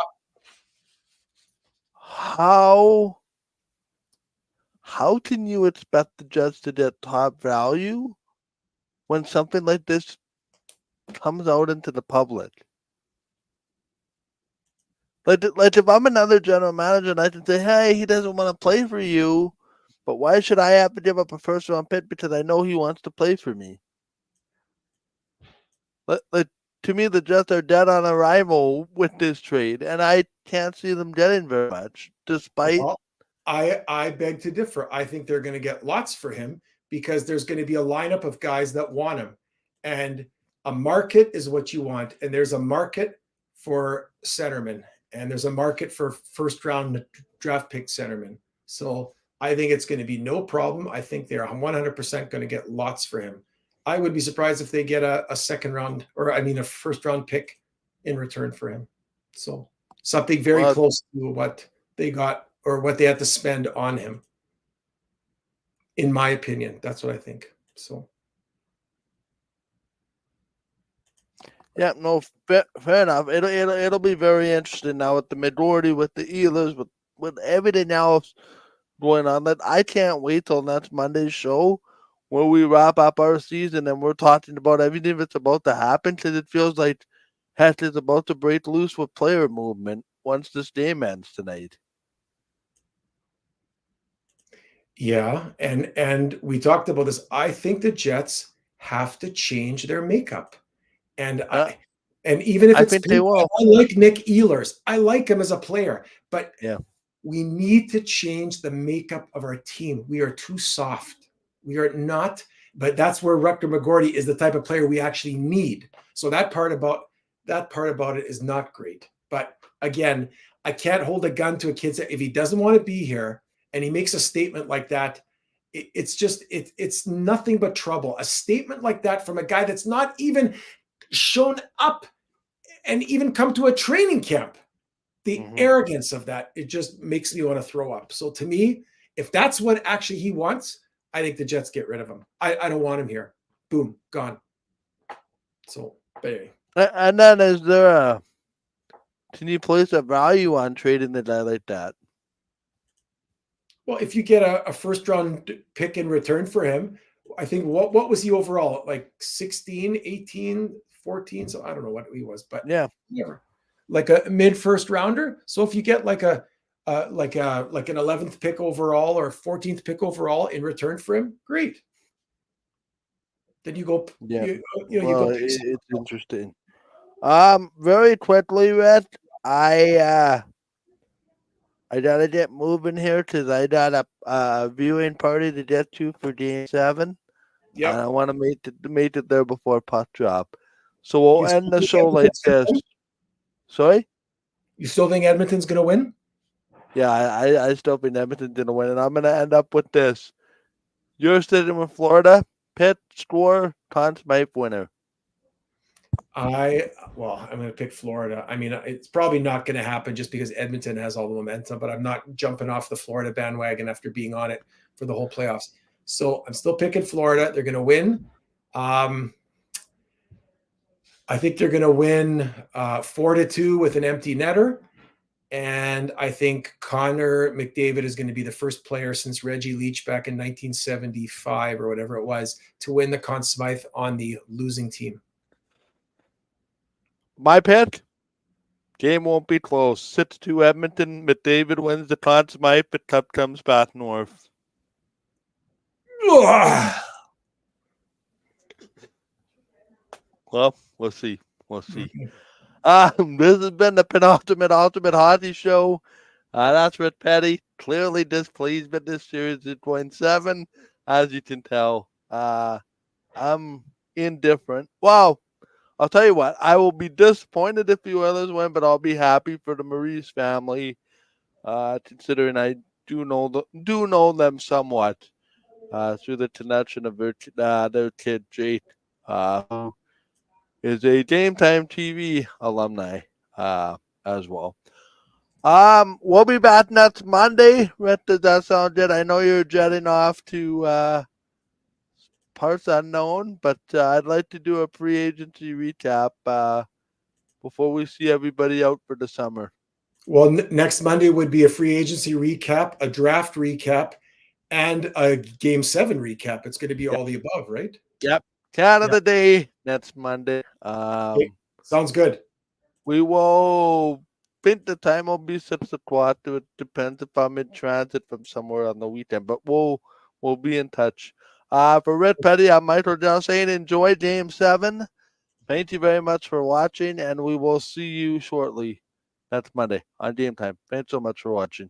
how can you expect the Jets to get top value when something like this comes out into the public? Like if I'm another general manager and I can say, hey, he doesn't want to play for you, but why should I have to give up a first round pick because I know he wants to play for me? To me, the Jets are dead on arrival with this trade, and I can't see them getting very much, despite. Well, I beg to differ. I think they're going to get lots for him because there's going to be a lineup of guys that want him. And a market is what you want. And there's a market for centermen, and there's a market for first-round draft pick centermen. So I think it's going to be no problem. I think they're 100% going to get lots for him. I would be surprised if they get a second round, a first round pick in return for him. So something very close to what they got or what they had to spend on him. In my opinion, that's what I think. So. Yeah, no, fair enough. It'll be very interesting now with the majority, with the Eilers, with everything else going on. That I can't wait till next Monday's show, where we wrap up our season and we're talking about everything that's about to happen, because it feels like Heck is about to break loose with player movement once this game ends tonight. Yeah, and we talked about this. I think the Jets have to change their makeup, and even if I think they will. I like Nick Ehlers. I like him as a player, but yeah, we need to change the makeup of our team. We are too soft. We are not, but that's where Rutger McGorty is the type of player we actually need. So that part about it is not great. But again, I can't hold a gun to a kid if he doesn't want to be here and he makes a statement like that. It's nothing but trouble. A statement like that from a guy that's not even shown up and even come to a training camp. The arrogance of that, it just makes me want to throw up. So to me, if that's what actually he wants, I think the Jets get rid of him. I don't want him here. Boom, gone. So, but anyway. And then is there can you place a value on trading the guy like that? Well, if you get a first round pick in return for him, I think what was he overall? Like 16, 18, 14? So I don't know what he was, but yeah, never. Like a mid first rounder. So if you get like a like an 11th pick overall or 14th pick overall in return for him, great. Then you go, Yeah. you Well, go pick someone. it's interesting. Very quickly, Rhett, I gotta get moving here because I got a viewing party to get to for Game 7. And I Yep. want to make it there before puck drop. So we'll You still end the think show like Edmonton's gonna this. win? Sorry? You still think Edmonton's going to win? Yeah, I still think Edmonton's gonna win, and I'm gonna end up with this. You're sitting with Florida. Pitt score, Conn Smythe winner. I'm going to pick Florida. I mean, it's probably not going to happen just because Edmonton has all the momentum, but I'm not jumping off the Florida bandwagon after being on it for the whole playoffs. So I'm still picking Florida. They're going to win. I think they're going to win 4-2 with an empty netter. And I think Connor McDavid is going to be the first player since Reggie Leach back in 1975 or whatever it was to win the Conn Smythe on the losing team. My pick. Game won't be close. 6-2 Edmonton. McDavid wins the Conn Smythe. The cup comes back north. Well, we'll see. We'll see. This has been the penultimate ultimate hockey show. That's Rick Petty. Clearly displeased with this series at 0.7. As you can tell, I'm indifferent. Well, I'll tell you what. I will be disappointed if the Oilers win, but I'll be happy for the Maurice family, considering I do know them somewhat through the connection of their kid Jake, who is a Game Time TV alumni as well. We'll be back next Monday. Rhett, does that sound good? I know you're jetting off to parts unknown, but I'd like to do a free agency recap before we see everybody out for the summer. Well, next Monday would be a free agency recap, a draft recap, and a Game 7 recap. It's going to be all the above, right? Yep. Canada Day next Monday. Okay. Sounds good. We will think the time will be 6 o'clock. It depends if I'm in transit from somewhere on the weekend, but we'll be in touch. For Red Petty, I'm Michael John saying enjoy Game 7. Thank you very much for watching, and we will see you shortly. That's Monday on Game Time. Thanks so much for watching.